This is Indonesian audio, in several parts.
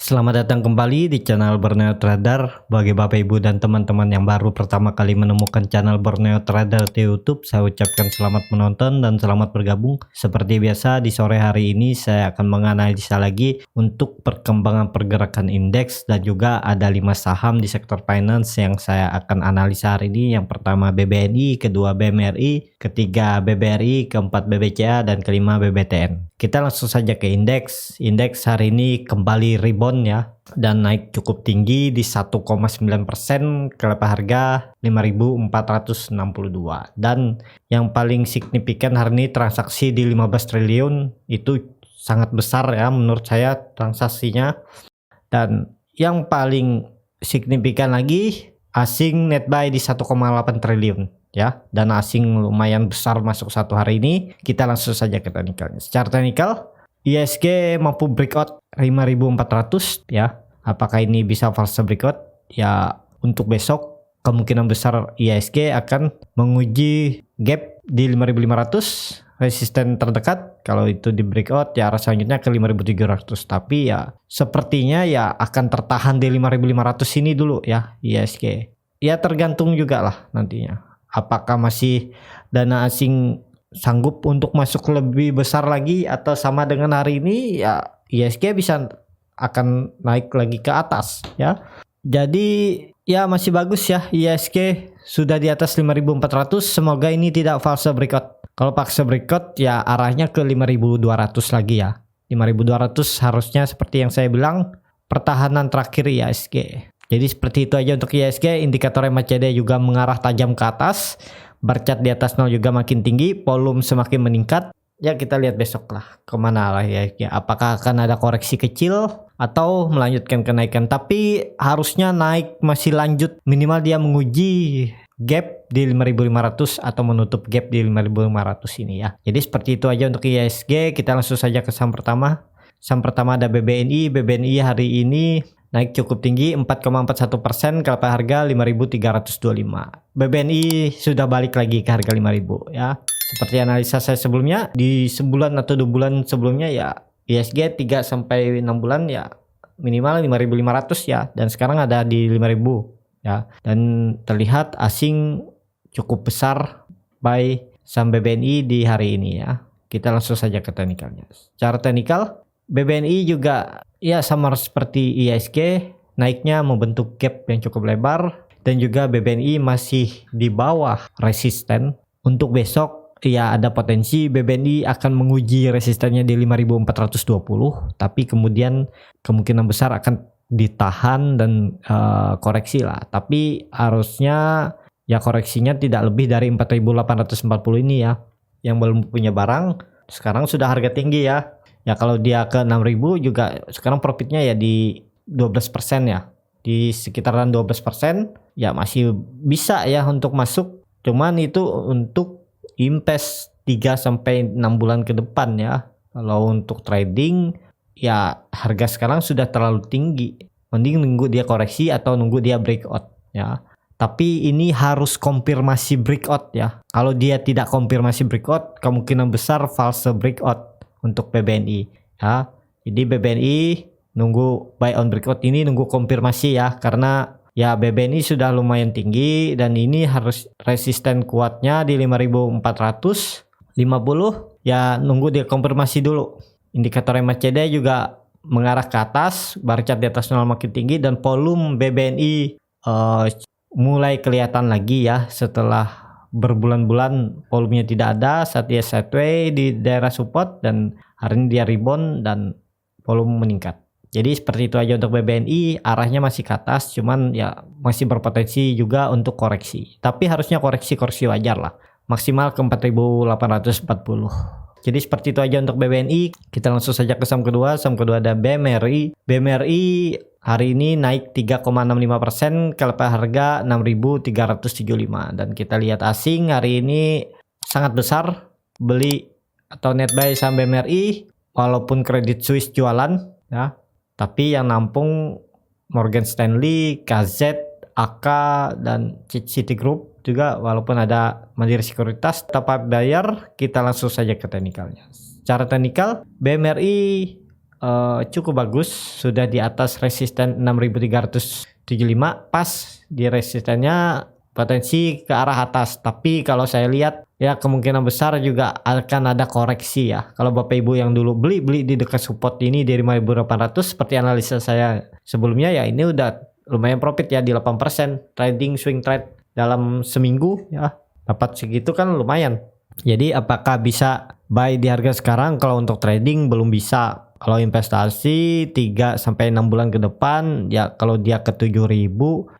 Selamat datang kembali di channel Borneo Trader. Bagi Bapak Ibu dan teman-teman yang baru pertama kali menemukan channel Borneo Trader di YouTube, saya ucapkan selamat menonton dan selamat bergabung. Seperti biasa di sore hari ini saya akan menganalisa lagi untuk perkembangan pergerakan indeks dan juga ada 5 saham di sektor finance yang saya akan analisa hari ini. Yang pertama BBNI, kedua BMRI, ketiga BBRI, keempat BBCA dan kelima BBTN. Kita langsung saja ke indeks. Indeks hari ini kembali rebound ya dan naik cukup tinggi di 1,9%, kelapa harga 5.462. Dan yang paling signifikan hari ini transaksi di 15 triliun itu sangat besar ya menurut saya transaksinya. Dan yang paling signifikan lagi asing net buy di 1,8 triliun ya, dan asing lumayan besar masuk satu hari ini. Kita langsung saja ke teknikalnya. Secara teknikal IHSG mampu breakout 5.400 ya. Apakah ini bisa false breakout? Ya, untuk besok kemungkinan besar IHSG akan menguji gap di 5.500 resisten terdekat. Kalau itu di breakout ya arah selanjutnya ke 5.700, tapi ya sepertinya ya akan tertahan di 5.500 ini dulu ya IHSG. Ya tergantung juga lah nantinya apakah masih dana asing sanggup untuk masuk lebih besar lagi atau sama dengan hari ini ya IHSG bisa akan naik lagi ke atas ya. Jadi ya masih bagus ya IHSG sudah di atas 5.400. Semoga ini tidak false breakout. Kalau false breakout ya arahnya ke 5.200 lagi ya. 5.200 harusnya seperti yang saya bilang pertahanan terakhir IHSG. Jadi seperti itu aja untuk IHSG. Indikator MACD juga mengarah tajam ke atas. Bar chart di atas 0 juga makin tinggi. Volume semakin meningkat. Ya kita lihat besok lah kemana lah IHSG. Apakah akan ada koreksi kecil atau melanjutkan kenaikan. Tapi harusnya naik masih lanjut. Minimal dia menguji gap di 5.500 atau menutup gap di 5.500 ini ya. Jadi seperti itu aja untuk IHSG. Kita langsung saja ke saham pertama. Saham pertama ada BBNI. BBNI hari ini naik cukup tinggi 4,41%, kelapa harga 5.325. BBNI sudah balik lagi ke harga 5.000 ya. Seperti analisa saya sebelumnya, di sebulan atau 2 bulan sebelumnya ya IHSG 3 sampai 6 bulan ya minimal 5.500 ya, dan sekarang ada di 5.000 ya. Dan terlihat asing cukup besar buy saham BBNI di hari ini ya. Kita langsung saja ke teknikalnya. Secara teknikal BBNI juga ya sama seperti IHSG, naiknya membentuk gap yang cukup lebar dan juga BBNI masih di bawah resisten. Untuk besok ya ada potensi BBNI akan menguji resistennya di 5.420, tapi kemudian kemungkinan besar akan ditahan dan koreksi lah. Tapi harusnya ya koreksinya tidak lebih dari 4.840 ini ya. Yang belum punya barang sekarang sudah harga tinggi ya. Ya kalau dia ke 6.000 juga sekarang profitnya ya di 12% ya. Di sekitaran 12% ya masih bisa ya untuk masuk. Cuman itu untuk invest 3 sampai 6 bulan ke depan ya. Kalau untuk trading ya harga sekarang sudah terlalu tinggi. Mending nunggu dia koreksi atau nunggu dia breakout ya. Tapi ini harus konfirmasi breakout ya. Kalau dia tidak konfirmasi breakout, kemungkinan besar false breakout untuk BBNI ya. Jadi BBNI nunggu buy on breakout ini, nunggu konfirmasi ya, karena ya BBNI sudah lumayan tinggi dan ini harus resisten kuatnya di 5.450 ya, nunggu dia konfirmasi dulu. Indikator MACD juga mengarah ke atas, bar chart di atas 0 makin tinggi dan volume BBNI mulai kelihatan lagi ya setelah berbulan-bulan volumenya tidak ada saat dia sideways di daerah support, dan hari ini dia rebound dan volume meningkat. Jadi seperti itu aja untuk BBNI, arahnya masih ke atas, cuman ya masih berpotensi juga untuk koreksi. Tapi harusnya koreksi wajar lah, maksimal ke 4.840. Jadi seperti itu aja untuk BBNI. Kita langsung saja ke saham kedua. Saham kedua ada BMRI. BMRI hari ini naik 3,65%, kelapa harga 6.375. Dan kita lihat asing hari ini sangat besar beli atau net buy saham BMRI, walaupun Credit Suisse jualan ya, tapi yang nampung Morgan Stanley, KZ, AK dan Citigroup juga, walaupun ada Mandiri Sekuritas tetap bayar. Kita langsung saja ke teknikalnya. Secara teknikal BMRI cukup bagus, sudah di atas resisten 6375, pas di resistennya potensi ke arah atas. Tapi kalau saya lihat ya kemungkinan besar juga akan ada koreksi ya. Kalau Bapak Ibu yang dulu beli di dekat support ini di 5.800 seperti analisa saya sebelumnya, ya ini udah lumayan profit ya di 8%. Trading swing trade dalam seminggu ya dapat segitu kan lumayan. Jadi apakah bisa buy di harga sekarang? Kalau untuk trading belum bisa. Kalau investasi 3 sampai 6 bulan ke depan ya, kalau dia ke 7.000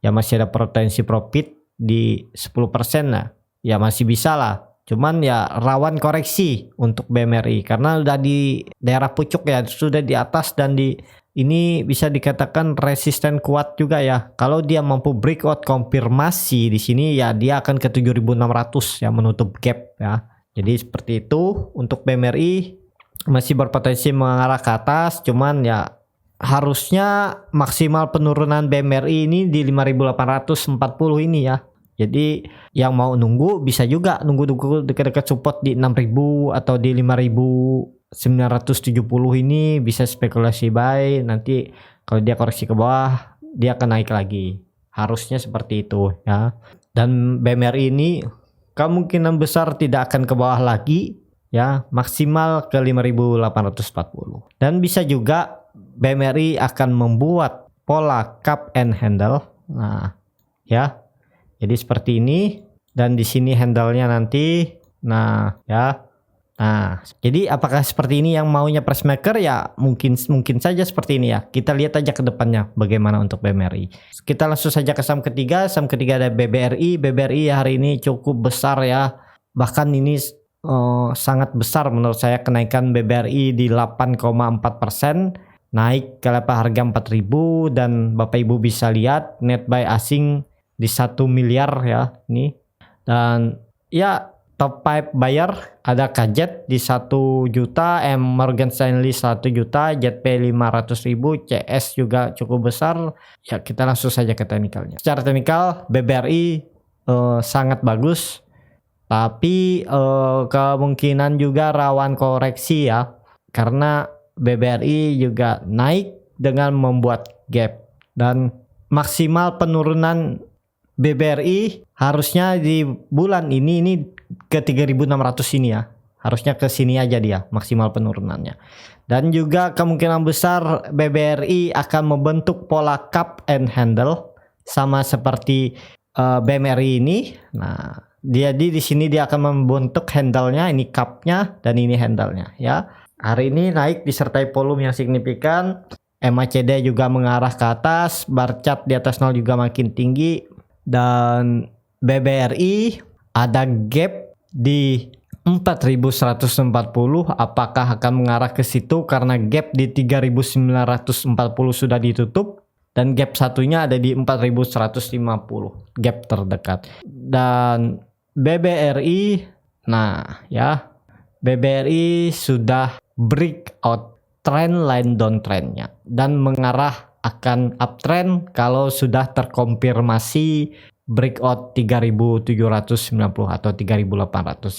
ya masih ada potensi profit di 10% lah. Ya masih bisa lah. Cuman ya rawan koreksi untuk BMRI karena udah di daerah pucuk ya, sudah di atas dan di ini bisa dikatakan resisten kuat juga ya. Kalau dia mampu breakout konfirmasi di sini ya dia akan ke 7.600 ya, menutup gap ya. Jadi seperti itu untuk BMRI, masih berpotensi mengarah ke atas, cuman ya harusnya maksimal penurunan BMRI ini di 5.840 ini ya. Jadi yang mau nunggu bisa juga nunggu dekat-dekat support di 6.000 atau di 5.970 ini, bisa spekulasi buy. Nanti kalau dia koreksi ke bawah dia akan naik lagi. Harusnya seperti itu ya. Dan BMRI ini kemungkinan besar tidak akan ke bawah lagi ya, maksimal ke 5.840. Dan bisa juga BMRI akan membuat pola cup and handle. Nah, ya. Jadi seperti ini dan di sini handle-nya nanti. Nah, ya. Nah, jadi apakah seperti ini yang maunya price maker? Ya, mungkin saja seperti ini ya. Kita lihat aja ke depannya bagaimana untuk BMRI. Kita langsung saja ke saham ketiga. Saham ketiga ada BBRI. BBRI hari ini cukup besar ya. Bahkan ini sangat besar menurut saya kenaikan BBRI di 8,4%, naik ke level harga 4.000 dan Bapak Ibu bisa lihat net buy asing di 1 miliar ya ini. Dan ya top 5 buyer ada KZ di 1 juta, Morgan Stanley 1 juta, JP 500.000, CS juga cukup besar. Ya kita langsung saja ke teknikalnya. Secara teknikal BBRI sangat bagus. Tapi kemungkinan juga rawan koreksi ya, karena BBRI juga naik dengan membuat gap dan maksimal penurunan BBRI harusnya di bulan ini ke 3.600 ini ya. Harusnya ke sini aja dia maksimal penurunannya. Dan juga kemungkinan besar BBRI akan membentuk pola cup and handle sama seperti BMRI ini. Nah, jadi di sini dia akan membentuk handle-nya, ini cup-nya dan ini handle-nya ya. Hari ini naik disertai volume yang signifikan. MACD juga mengarah ke atas, bar chart di atas 0 juga makin tinggi, dan BBRI ada gap di 4.140. Apakah akan mengarah ke situ karena gap di 3.940 sudah ditutup dan gap satunya ada di 4.150, gap terdekat. Dan BBRI, nah ya, BBRI sudah breakout trend line downtrendnya dan mengarah akan uptrend kalau sudah terkonfirmasi breakout 3.790 atau 3.800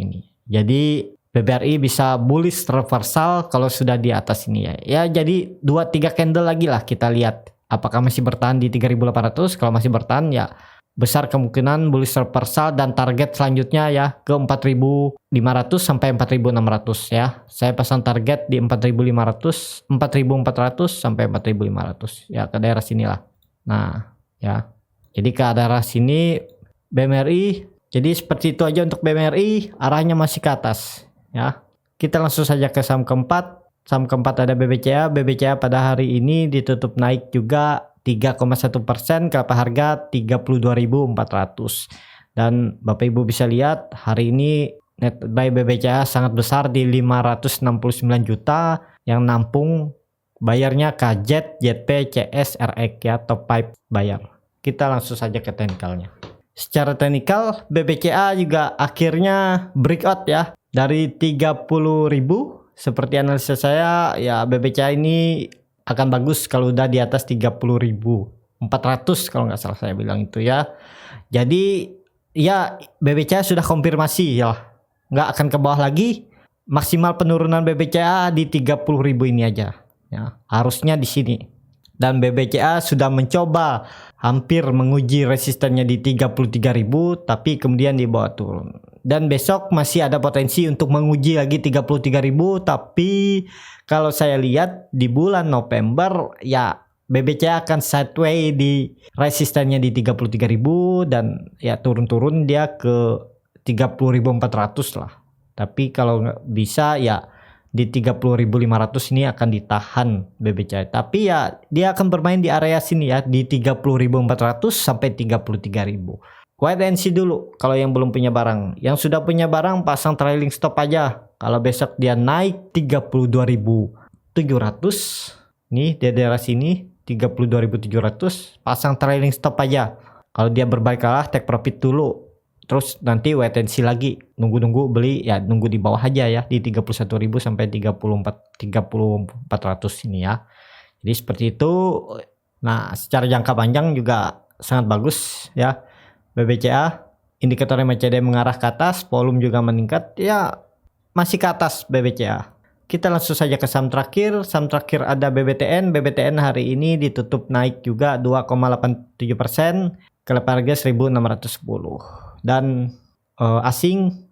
ini. Jadi BBRI bisa bullish reversal kalau sudah di atas ini ya. Ya jadi 2-3 candle lagi lah kita lihat apakah masih bertahan di 3.800. Kalau masih bertahan ya besar kemungkinan bullish reversal dan target selanjutnya ya ke 4.500 sampai 4.600 ya. Saya pasang target di 4.500, 4.400 sampai 4.500 ya, ke daerah sinilah. Nah ya, jadi ke daerah sini BMRI. Jadi seperti itu aja untuk BMRI, arahnya masih ke atas ya. Kita langsung saja ke saham keempat. Saham keempat ada BBCA. BBCA pada hari ini ditutup naik juga 3,1% ke harga 32.400. Dan Bapak Ibu bisa lihat hari ini net buy BBCA sangat besar di 569 juta yang nampung bayarnya KZ, JP, CS, RX ya, top 5 bayar. Kita langsung saja ke teknikalnya. Secara teknikal BBCA juga akhirnya breakout ya dari 30.000. Seperti analisa saya ya, BBCA ini akan bagus kalau udah di atas 30.400 kalau nggak salah saya bilang itu ya. Jadi ya BBCA sudah konfirmasi ya nggak akan ke bawah lagi. Maksimal penurunan BBCA di 30.000 ini aja ya. Harusnya di sini. Dan BBCA sudah mencoba hampir menguji resistennya di 33.000 tapi kemudian dibawa turun. Dan besok masih ada potensi untuk menguji lagi 33.000 tapi kalau saya lihat di bulan November ya BBCA akan sideway di resistennya di 33.000 dan ya turun-turun dia ke 30.400 lah. Tapi kalau nggak bisa ya di 30.500 ini akan ditahan BBCA. Tapi ya dia akan bermain di area sini ya di 30.400 sampai 33.000. Wait and see dulu kalau yang belum punya barang. Yang sudah punya barang pasang trailing stop aja. Kalau besok dia naik 32.700 nih di daerah sini 32.700 pasang trailing stop aja. Kalau dia berbalik kalah take profit dulu. Terus nanti wait and see lagi, nunggu beli ya, nunggu di bawah aja ya di 31.000 sampai 34.400 ini ya. Jadi seperti itu. Nah, secara jangka panjang juga sangat bagus ya. BBCA indikator MACD mengarah ke atas, volume juga meningkat ya, masih ke atas BBCA. Kita langsung saja ke saham terakhir. Saham terakhir ada BBTN. BBTN hari ini ditutup naik juga 2,87%, ke level harga 1.610. Dan asing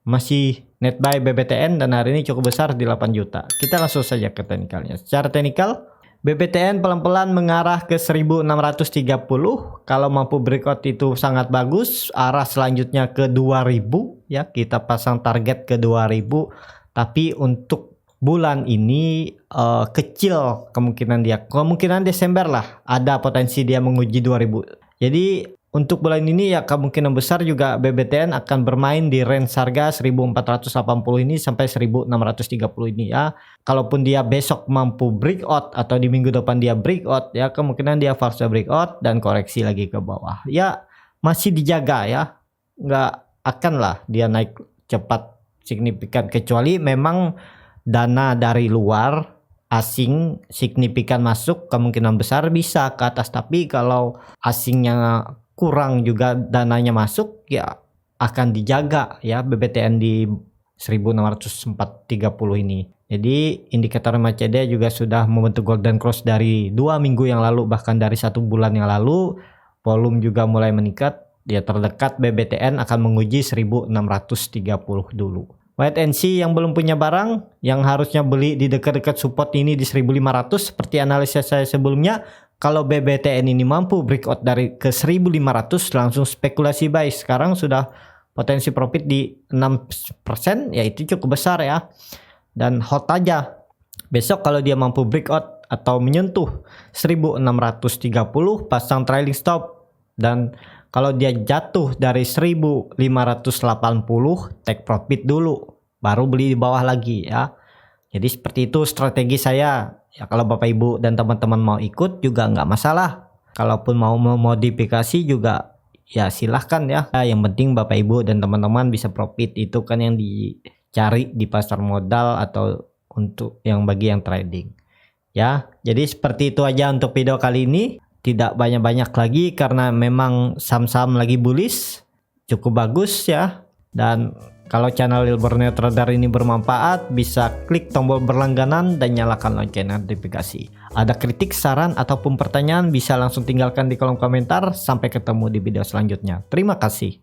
masih net buy BBTN dan hari ini cukup besar di 8 juta. Kita langsung saja ke teknikalnya. Secara teknikal BBTN pelan-pelan mengarah ke 1.630. Kalau mampu breakout itu sangat bagus. Arah selanjutnya ke 2.000 ya. Kita pasang target ke 2.000. Tapi untuk bulan ini kecil kemungkinan dia. Kemungkinan Desember lah ada potensi dia menguji 2.000. Jadi untuk bulan ini ya kemungkinan besar juga BBTN akan bermain di range harga 1.480 ini sampai 1.630 ini ya. Kalaupun dia besok mampu breakout atau di minggu depan dia breakout ya, kemungkinan dia fase breakout dan koreksi lagi ke bawah. Ya masih dijaga ya. Nggak akan lah dia naik cepat signifikan kecuali memang dana dari luar asing signifikan masuk, kemungkinan besar bisa ke atas. Tapi kalau asingnya kurang juga dananya masuk ya akan dijaga ya BBTN di 1.630 ini. Jadi indikator MACD juga sudah membentuk golden cross dari 2 minggu yang lalu, bahkan dari 1 bulan yang lalu. Volume juga mulai meningkat. Dia terdekat BBTN akan menguji 1.630 dulu. Wait and see yang belum punya barang, yang harusnya beli di dekat-dekat support ini di 1.500 seperti analisa saya sebelumnya. Kalau BBTN ini mampu breakout dari ke 1.500 langsung spekulasi buy. Sekarang sudah potensi profit di 6%, ya itu cukup besar ya. Dan hold aja. Besok kalau dia mampu breakout atau menyentuh 1.630 pasang trailing stop. Dan kalau dia jatuh dari 1.580 take profit dulu, baru beli di bawah lagi ya. Jadi seperti itu strategi saya. Ya kalau Bapak Ibu dan teman-teman mau ikut juga nggak masalah. Kalaupun mau memodifikasi juga ya silahkan ya. Yang penting Bapak Ibu dan teman-teman bisa profit, itu kan yang dicari di pasar modal atau untuk yang bagi yang trading. Ya, jadi seperti itu aja untuk video kali ini. Tidak banyak-banyak lagi karena memang saham-saham lagi bullish, cukup bagus ya. Dan kalau channel Borneo Trader ini bermanfaat, bisa klik tombol berlangganan dan nyalakan lonceng notifikasi. Ada kritik, saran, ataupun pertanyaan bisa langsung tinggalkan di kolom komentar. Sampai ketemu di video selanjutnya. Terima kasih.